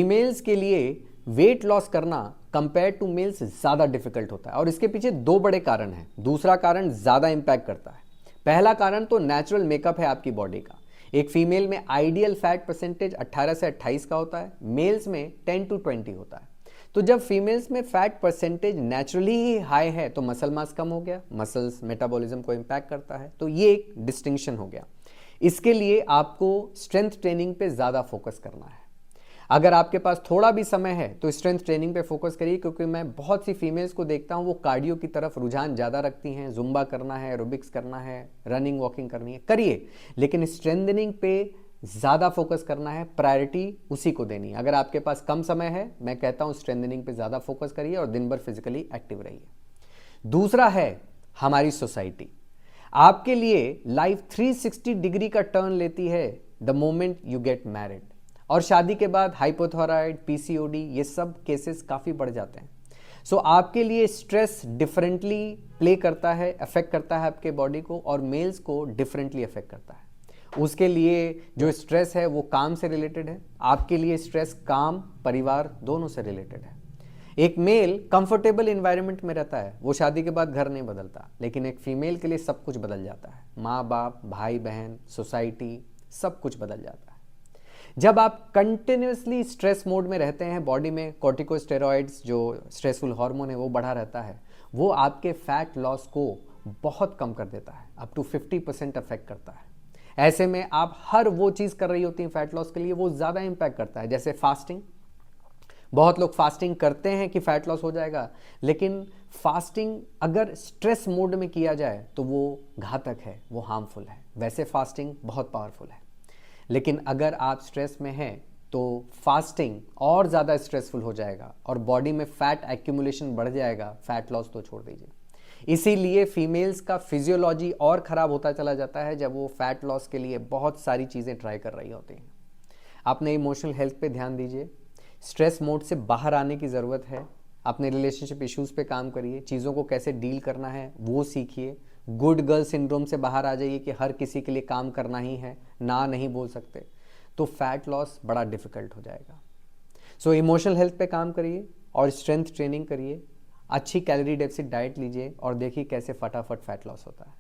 Females के लिए weight loss करना कंपेयर टू मेल्स ज़्यादा डिफिकल्ट होता है और इसके पीछे दो बड़े कारण हैं। दूसरा कारण ज़्यादा इंपैक्ट करता है। पहला कारण तो नेचुरल मेकअप है आपकी बॉडी का। एक फीमेल में आइडियल फैट परसेंटेज 18 से 28 का होता है, मेल्स में 10 to 20 होता है। तो जब फीमेल्स में फैट परसेंटेज नेचुरली ही हाई है तो मसल मास कम हो गया, मसल्स मेटाबॉलिज्म को इंपैक्ट करता है, तो ये एक डिस्टिंक्शन हो गया। इसके लिए आपको स्ट्रेंथ ट्रेनिंग पे ज़्यादा फोकस करना है। अगर आपके पास थोड़ा भी समय है तो स्ट्रेंथ ट्रेनिंग पे फोकस करिए, क्योंकि मैं बहुत सी फीमेल्स को देखता हूँ वो कार्डियो की तरफ रुझान ज़्यादा रखती हैं। जुम्बा करना है, एरोबिक्स करना है, रनिंग वॉकिंग करनी है, करिए, लेकिन स्ट्रेंथनिंग पे ज़्यादा फोकस करना है, प्रायोरिटी उसी को देनी है। अगर आपके पास कम समय है, मैं कहता हूँ स्ट्रेंथनिंग पे ज़्यादा फोकस करिए और दिन भर फिजिकली एक्टिव रहिए। दूसरा है हमारी सोसाइटी। आपके लिए लाइफ 360 डिग्री का टर्न लेती है the moment you get married, और शादी के बाद हाइपोथायराइड, पीसीओडी, ये सब केसेस काफ़ी बढ़ जाते हैं। सो आपके लिए स्ट्रेस डिफरेंटली प्ले करता है, अफेक्ट करता है आपके बॉडी को, और मेल्स को डिफरेंटली अफेक्ट करता है। उसके लिए जो स्ट्रेस है वो काम से रिलेटेड है, आपके लिए स्ट्रेस काम, परिवार दोनों से रिलेटेड है। एक मेल कंफर्टेबल इन्वायरमेंट में रहता है, वो शादी के बाद घर नहीं बदलता, लेकिन एक फीमेल के लिए सब कुछ बदल जाता है। माँ बाप, भाई बहन, सोसाइटी, सब कुछ बदल जाता है। जब आप कंटिन्यूसली स्ट्रेस मोड में रहते हैं, बॉडी में कॉर्टिकोस्टेरॉइड्स जो स्ट्रेसफुल हार्मोन है वो बढ़ा रहता है, वो आपके फैट लॉस को बहुत कम कर देता है, अप टू 50% अफेक्ट करता है। ऐसे में आप हर वो चीज़ कर रही होती हैं फैट लॉस के लिए, वो ज़्यादा इंपैक्ट करता है। जैसे फास्टिंग, बहुत लोग फास्टिंग करते हैं कि फैट लॉस हो जाएगा, लेकिन फास्टिंग अगर स्ट्रेस मोड में किया जाए तो वो घातक है, वो हार्मफुल है। वैसे फास्टिंग बहुत पावरफुल है, लेकिन अगर आप स्ट्रेस में हैं तो फास्टिंग और ज़्यादा स्ट्रेसफुल हो जाएगा और बॉडी में फैट एक्यूमुलेशन बढ़ जाएगा, फैट लॉस तो छोड़ दीजिए। इसीलिए फीमेल्स का फिजियोलॉजी और ख़राब होता चला जाता है जब वो फैट लॉस के लिए बहुत सारी चीज़ें ट्राई कर रही होती हैं। अपने इमोशनल हेल्थ पे ध्यान दीजिए, स्ट्रेस मोड से बाहर आने की ज़रूरत है। अपने रिलेशनशिप इश्यूज़ पे काम करिए, चीज़ों को कैसे डील करना है वो सीखिए। गुड गर्ल सिंड्रोम से बाहर आ जाइए कि हर किसी के लिए काम करना ही है, ना नहीं बोल सकते, तो फैट लॉस बड़ा डिफिकल्ट हो जाएगा। सो इमोशनल हेल्थ पे काम करिए और स्ट्रेंथ ट्रेनिंग करिए, अच्छी कैलोरी डेफिसिट डाइट लीजिए और देखिए कैसे फटाफट फैट लॉस होता है।